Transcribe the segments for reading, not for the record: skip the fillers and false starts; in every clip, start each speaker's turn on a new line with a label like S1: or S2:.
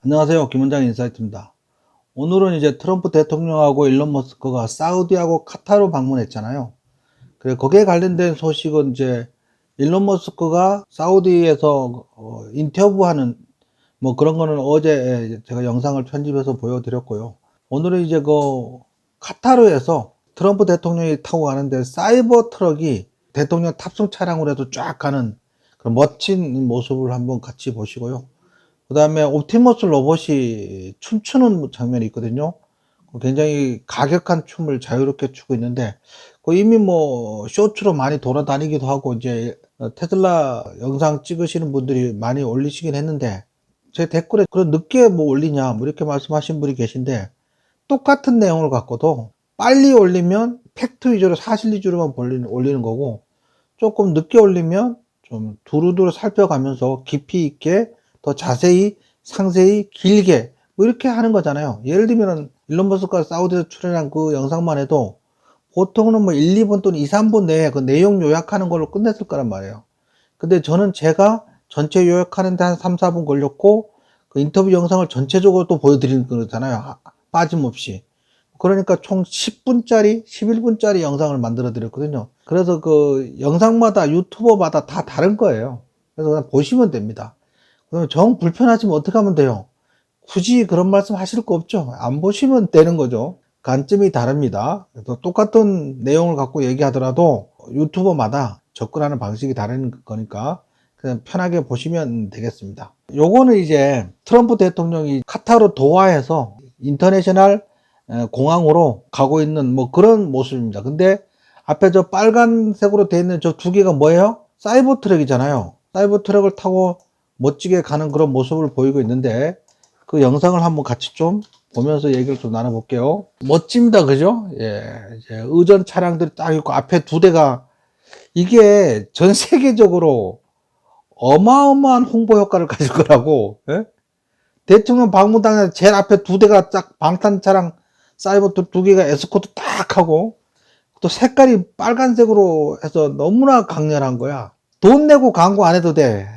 S1: 안녕하세요. 김원장 인사이트입니다. 오늘은 이제 트럼프 대통령하고 일론 머스크가 사우디하고 카타르 방문했잖아요. 그래 거기에 관련된 소식은 이제 일론 머스크가 사우디에서 인터뷰하는 뭐 그런 거는 어제 제가 영상을 편집해서 보여드렸고요. 오늘은 이제 그 카타르에서 트럼프 대통령이 타고 가는데 사이버 트럭이 대통령 탑승 차량으로 해도 쫙 가는 그런 멋진 모습을 한번 같이 보시고요. 그 다음에 옵티머스 로봇이 춤추는 장면이 있거든요. 굉장히 가격한 춤을 자유롭게 추고 있는데, 이미 뭐 쇼츠로 많이 돌아다니기도 하고, 이제 테슬라 영상 찍으시는 분들이 많이 올리시긴 했는데, 제 댓글에 그런 늦게 뭐 올리냐, 뭐 이렇게 말씀하신 분이 계신데, 똑같은 내용을 갖고도 빨리 올리면 팩트 위주로 사실 위주로만 올리는 거고, 조금 늦게 올리면 좀 두루두루 살펴가면서 깊이 있게 더 자세히 상세히 길게 뭐 이렇게 하는 거잖아요. 예를 들면 일론 머스크가 사우디에서 출연한 그 영상만 해도 보통은 뭐 1, 2분 또는 2, 3분 내에 그 내용 요약하는 걸로 끝냈을 거란 말이에요. 근데 저는 제가 전체 요약하는데 한 3, 4분 걸렸고, 그 인터뷰 영상을 전체적으로 또 보여드리는 거잖아요. 빠짐없이. 그러니까 총 10분짜리, 11분짜리 영상을 만들어 드렸거든요. 그래서 그 영상마다 유튜버마다 다 다른 거예요. 그래서 그냥 보시면 됩니다. 그러면 정 불편하시면 어떻게 하면 돼요? 굳이 그런 말씀 하실 거 없죠. 안 보시면 되는 거죠. 관점이 다릅니다. 그래서 똑같은 내용을 갖고 얘기하더라도 유튜버마다 접근하는 방식이 다른 거니까 그냥 편하게 보시면 되겠습니다. 요거는 이제 트럼프 대통령이 카타르 도하에서 인터내셔널 공항으로 가고 있는 뭐 그런 모습입니다. 근데 앞에 저 빨간색으로 되어 있는 저 두 개가 뭐예요? 사이버 트럭이잖아요. 사이버 트럭을 타고 멋지게 가는 그런 모습을 보이고 있는데, 그 영상을 한번 같이 좀 보면서 얘기를 좀 나눠볼게요. 멋집니다. 그죠? 예. 이제 의전 차량들이 딱 있고 앞에 두 대가, 이게 전 세계적으로 어마어마한 홍보 효과를 가질 거라고, 예? 대통령 방문당에 제일 앞에 두 대가 딱 방탄 차량 사이버 두 개가 에스코트 딱 하고, 또 색깔이 빨간색으로 해서 너무나 강렬한 거야. 돈 내고 광고 안 해도 돼.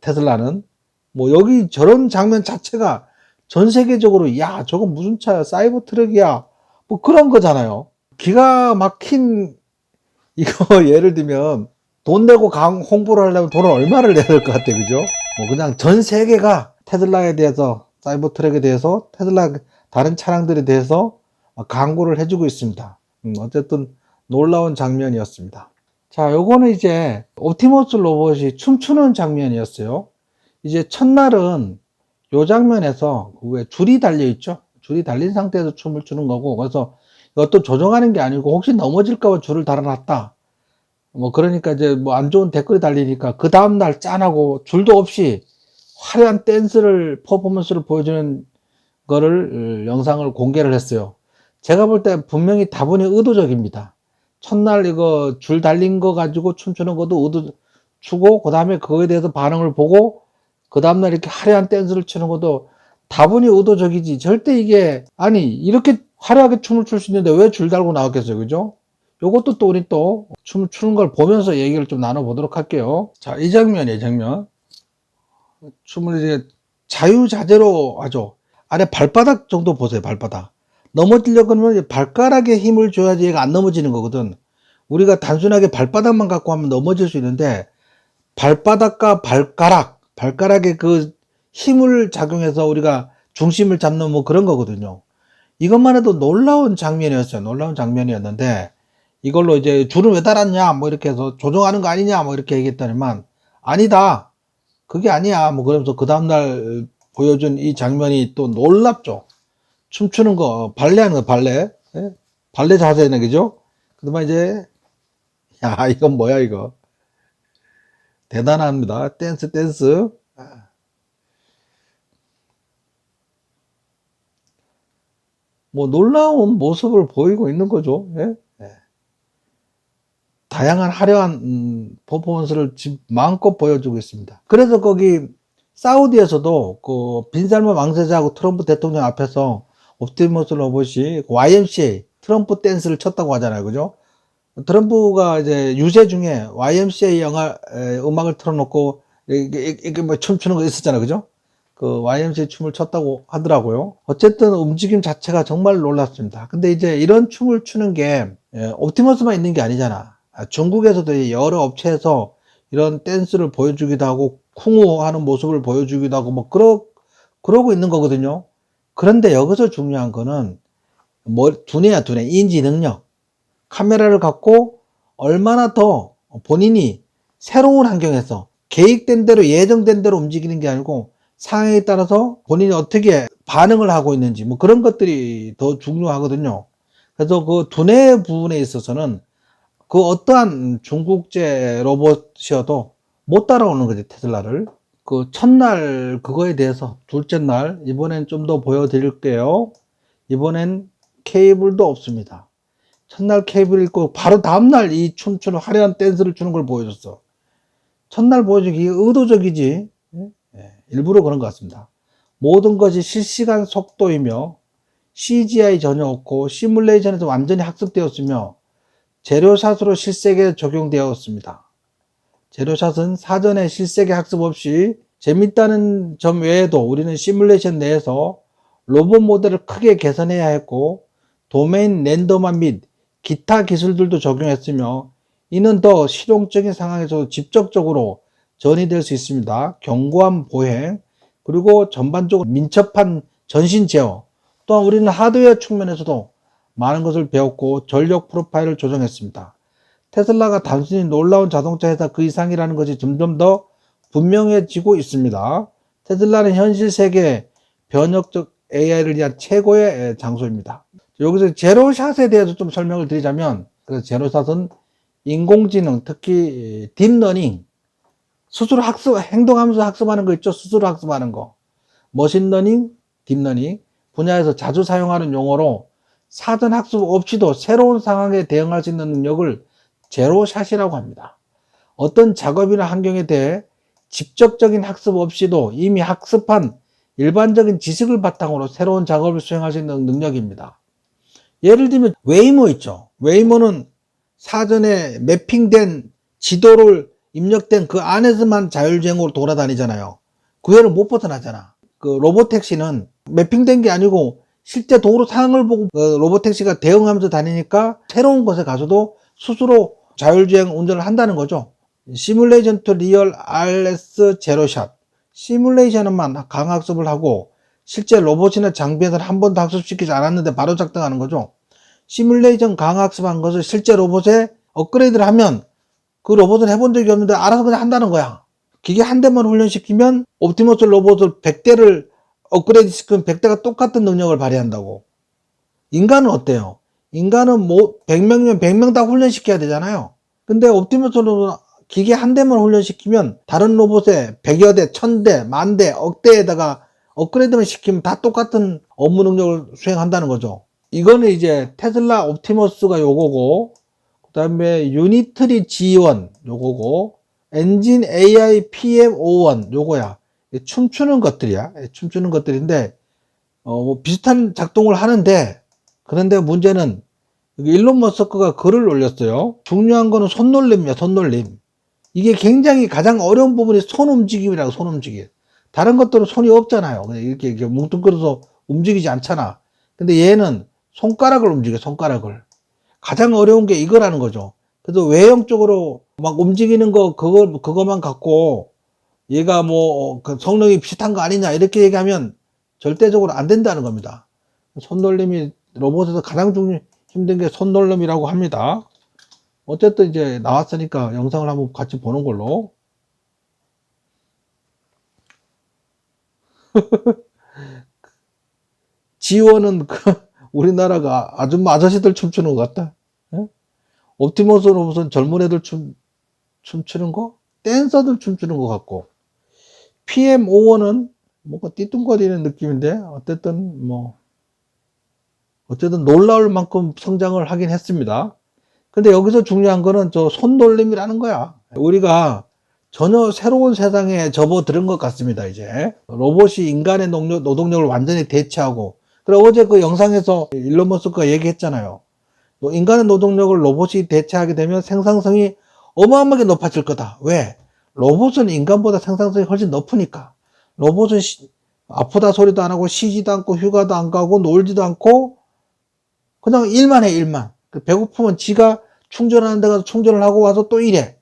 S1: 테슬라는. 뭐 여기 저런 장면 자체가 전 세계적으로 야 저건 무슨 차야, 사이버 트럭이야, 뭐 그런 거잖아요. 기가 막힌 이거 예를 들면 돈 내고 홍보를 하려면 돈을 얼마를 내야 될 것 같아, 그죠? 뭐 그냥 전 세계가 테슬라에 대해서, 사이버 트럭에 대해서, 테슬라 다른 차량들에 대해서 광고를 해주고 있습니다. 어쨌든 놀라운 장면이었습니다. 자, 요거는 이제 옵티머스 로봇이 춤추는 장면이었어요. 이제 첫날은 요 장면에서 왜 줄이 달려 있죠? 줄이 달린 상태에서 춤을 추는 거고, 그래서 이것도 조정하는 게 아니고 혹시 넘어질까봐 줄을 달아놨다. 뭐 그러니까 이제 뭐 안 좋은 댓글이 달리니까 그 다음날 짠하고 줄도 없이 화려한 댄스를, 퍼포먼스를 보여주는 거를 영상을 공개를 했어요. 제가 볼 때 분명히 다분히 의도적입니다. 첫날 이거 줄 달린 거 가지고 춤추는 것도 의도 추고, 그 다음에 그거에 대해서 반응을 보고, 그 다음날 이렇게 화려한 댄스를 추는 것도 다분히 의도적이지, 절대 이게, 아니 이렇게 화려하게 춤을 출 수 있는데 왜 줄 달고 나왔겠어요, 그죠? 요것도 또 우리 또 춤을 추는 걸 보면서 얘기를 좀 나눠보도록 할게요. 자, 이 장면이에요, 이 장면. 춤을 이제 자유자재로 하죠. 아래 발바닥 정도 보세요, 발바닥. 넘어지려고 하면 발가락에 힘을 줘야지 얘가 안 넘어지는 거거든. 우리가 단순하게 발바닥만 갖고 하면 넘어질 수 있는데, 발바닥과 발가락에 그 힘을 작용해서 우리가 중심을 잡는 뭐 그런 거거든요. 이것만 해도 놀라운 장면이었어요. 놀라운 장면이었는데, 이걸로 이제 줄은 왜 달았냐, 뭐 이렇게 해서 조정하는 거 아니냐, 뭐 이렇게 얘기했더니만, 아니다, 그게 아니야, 뭐 그러면서 그 다음날 보여준 이 장면이 또 놀랍죠. 춤추는 거, 발레하는 거, 발레. 예? 발레 자세네, 그죠? 그러면 이제, 야, 이건 뭐야, 이거. 대단합니다. 댄스. 뭐 놀라운 모습을 보이고 있는 거죠. 예? 다양한 화려한 퍼포먼스를 지금 마음껏 보여주고 있습니다. 그래서 거기 사우디에서도 그 빈살만 왕세자하고 트럼프 대통령 앞에서 옵티머스 로봇이 YMCA 트럼프 댄스를 췄다고 하잖아요, 그죠? 트럼프가 이제 유세 중에 YMCA 음악을 틀어놓고 이게 뭐 춤추는 거 있었잖아요, 그죠? 그 YMCA 춤을 췄다고 하더라고요. 어쨌든 움직임 자체가 정말 놀랐습니다. 근데 이제 이런 춤을 추는 게 옵티머스만 있는 게 아니잖아. 중국에서도 여러 업체에서 이런 댄스를 보여주기도 하고 쿵후 하는 모습을 보여주기도 하고 뭐 그러고 있는 거거든요. 그런데 여기서 중요한 거는 두뇌야, 두뇌. 인지 능력. 카메라를 갖고 얼마나 더 본인이 새로운 환경에서 계획된 대로 예정된 대로 움직이는 게 아니고 상황에 따라서 본인이 어떻게 반응을 하고 있는지 뭐 그런 것들이 더 중요하거든요. 그래서 그 두뇌 부분에 있어서는 그 어떠한 중국제 로봇이어도 못 따라오는 거지, 테슬라를. 그 첫날 그거에 대해서 둘째 날 이번엔 좀 더 보여드릴게요. 이번엔 케이블도 없습니다. 첫날 케이블 있고 바로 다음날 이 춤추는 화려한 댄스를 추는 걸 보여줬어. 첫날 보여주기 의도적이지, 일부러 그런 것 같습니다. 모든 것이 실시간 속도이며 CGI 전혀 없고 시뮬레이션에서 완전히 학습되었으며 재료샷으로 실세계에 적용되었습니다. 재료샷은 사전에 실세계 학습 없이 재밌다는 점 외에도 우리는 시뮬레이션 내에서 로봇 모델을 크게 개선해야 했고 도메인 랜덤화 및 기타 기술들도 적용했으며 이는 더 실용적인 상황에서 직접적으로 전이될 수 있습니다. 견고한 보행 그리고 전반적으로 민첩한 전신 제어, 또한 우리는 하드웨어 측면에서도 많은 것을 배웠고 전력 프로파일을 조정했습니다. 테슬라가 단순히 놀라운 자동차 회사 그 이상이라는 것이 점점 더 분명해지고 있습니다. 테슬라는 현실 세계의 변혁적 AI를 위한 최고의 장소입니다. 여기서 제로샷에 대해서 좀 설명을 드리자면, 그래서 제로샷은 인공지능, 특히 딥러닝, 스스로 행동하면서 학습하는 거 있죠? 스스로 학습하는 거. 머신러닝, 딥러닝 분야에서 자주 사용하는 용어로 사전 학습 없이도 새로운 상황에 대응할 수 있는 능력을 제로샷이라고 합니다. 어떤 작업이나 환경에 대해 직접적인 학습 없이도 이미 학습한 일반적인 지식을 바탕으로 새로운 작업을 수행할 수 있는 능력입니다. 예를 들면 웨이모 있죠. 웨이모는 사전에 매핑된 지도를 입력된 그 안에서만 자율주행으로 돌아다니잖아요. 그 외에는 못 벗어나잖아. 그 로보택시는 매핑된 게 아니고 실제 도로 상황을 보고 로보택시가 대응하면서 다니니까 새로운 곳에 가서도 스스로 자율주행 운전을 한다는 거죠. 시뮬레이션 투 리얼 RS 제로샷. 시뮬레이션만 강학습을 하고 실제 로봇이나 장비에서는 한 번도 학습시키지 않았는데 바로 작동하는 거죠. 시뮬레이션 강학습한 것을 실제 로봇에 업그레이드를 하면 그 로봇은 해본 적이 없는데 알아서 그냥 한다는 거야. 기계 한 대만 훈련시키면 옵티머스 로봇을 100대를 업그레이드 시키면 100대가 똑같은 능력을 발휘한다고. 인간은 어때요? 인간은 뭐 100명이면 100명 다 훈련시켜야 되잖아요. 근데 옵티머스 로봇은 기계 한 대만 훈련시키면 다른 로봇에 100여 대, 1000대, 만대, 억대에다가 업그레이드만 시키면 다 똑같은 업무 능력을 수행한다는 거죠. 이거는 이제 테슬라 옵티머스가 요거고, 그 다음에 유니트리 G1 요거고, 엔진 AI PM01 요거야. 춤추는 것들이야. 춤추는 것들인데 뭐 비슷한 작동을 하는데, 그런데 문제는 일론 머스크가 글을 올렸어요. 중요한 거는 손놀림이야, 손놀림. 이게 굉장히 가장 어려운 부분이 손 움직임이라고, 손 움직임. 다른 것들은 손이 없잖아요. 이렇게 뭉뚱그려서 움직이지 않잖아. 근데 얘는 손가락을 움직여, 손가락을. 가장 어려운 게 이거라는 거죠. 그래서 외형적으로 막 움직이는 거, 그거만 갖고 얘가 뭐, 그 성능이 비슷한 거 아니냐, 이렇게 얘기하면 절대적으로 안 된다는 겁니다. 손놀림이 로봇에서 가장 힘든 게 손놀림이라고 합니다. 어쨌든 이제 나왔으니까 영상을 한번 같이 보는 걸로. 지원은 우리나라가 아줌마 아저씨들 춤추는 것 같다. 옵티머스는 무슨 젊은 애들 춤추는 거? 댄서들 춤추는 것 같고. PM01은 뭔가 띠뚱거리는 느낌인데, 어쨌든 놀라울 만큼 성장을 하긴 했습니다. 근데 여기서 중요한 거는 저 손놀림이라는 거야. 우리가 전혀 새로운 세상에 접어들은 것 같습니다, 이제. 로봇이 인간의 노동력을 완전히 대체하고. 그리고 어제 그 영상에서 일론 머스크가 얘기했잖아요. 인간의 노동력을 로봇이 대체하게 되면 생산성이 어마어마하게 높아질 거다. 왜? 로봇은 인간보다 생산성이 훨씬 높으니까. 로봇은 아프다 소리도 안 하고 쉬지도 않고 휴가도 안 가고 놀지도 않고 그냥 일만 해, 일만. 배고프면 지가 충전하는 데 가서 충전을 하고 와서 또 일해.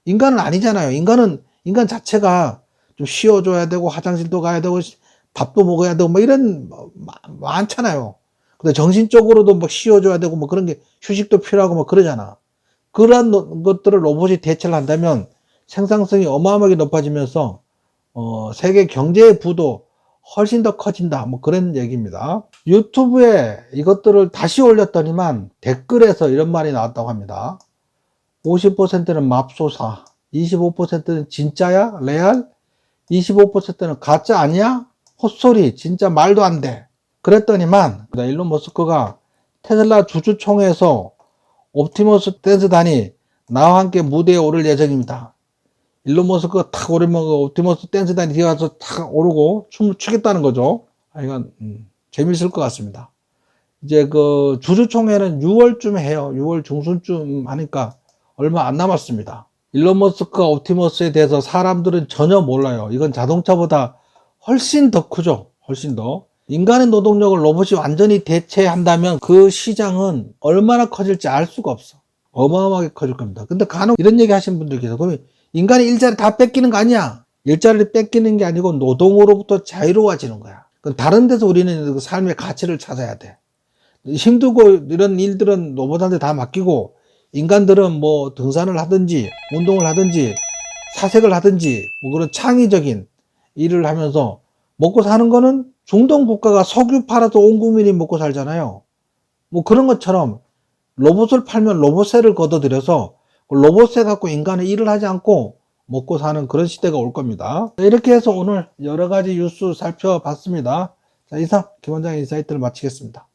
S1: 인간은 아니잖아요. 인간 자체가 좀 쉬어줘야 되고 화장실도 가야 되고 밥도 먹어야 되고 뭐 이런 많잖아요. 근데 정신적으로도 뭐 쉬어줘야 되고 뭐 그런 게 휴식도 필요하고 뭐 그러잖아. 그런 것들을 로봇이 대체를 한다면 생산성이 어마어마하게 높아지면서 세계 경제의 부도 훨씬 더 커진다. 뭐 그런 얘기입니다. 유튜브에 이것들을 다시 올렸더니만 댓글에서 이런 말이 나왔다고 합니다. 50%는 맙소사, 25%는 진짜야? 레알? 25%는 가짜 아니야? 헛소리, 진짜 말도 안 돼. 그랬더니만 일론 머스크가 테슬라 주주총회에서 옵티머스 댄스단이 나와 함께 무대에 오를 예정입니다. 일론 머스크가 탁 오르면 옵티머스 댄스단이 뒤에가서 탁 오르고 춤을 추겠다는 거죠. 이건 재밌을 것 같습니다. 이제 그 주주총회는 6월쯤에 해요. 6월 중순쯤 하니까 얼마 안 남았습니다. 일론 머스크가 옵티머스에 대해서 사람들은 전혀 몰라요. 이건 자동차보다 훨씬 더 크죠. 훨씬 더. 인간의 노동력을 로봇이 완전히 대체한다면 그 시장은 얼마나 커질지 알 수가 없어. 어마어마하게 커질 겁니다. 근데 간혹 이런 얘기 하시는 분들 계세요. 그러면 인간의 일자리 다 뺏기는 거 아니야? 일자리를 뺏기는 게 아니고 노동으로부터 자유로워지는 거야. 다른 데서 우리는 그 삶의 가치를 찾아야 돼. 힘들고 이런 일들은 로봇한테 다 맡기고 인간들은 뭐 등산을 하든지 운동을 하든지 사색을 하든지 뭐 그런 창의적인 일을 하면서 먹고 사는 거는 중동 국가가 석유 팔아서 온 국민이 먹고 살잖아요. 뭐 그런 것처럼 로봇을 팔면 로봇세를 걷어들여서 로봇세 갖고 인간은 일을 하지 않고 먹고 사는 그런 시대가 올 겁니다. 이렇게 해서 오늘 여러 가지 뉴스 살펴봤습니다. 자, 이상 김 원장의 인사이트를 마치겠습니다.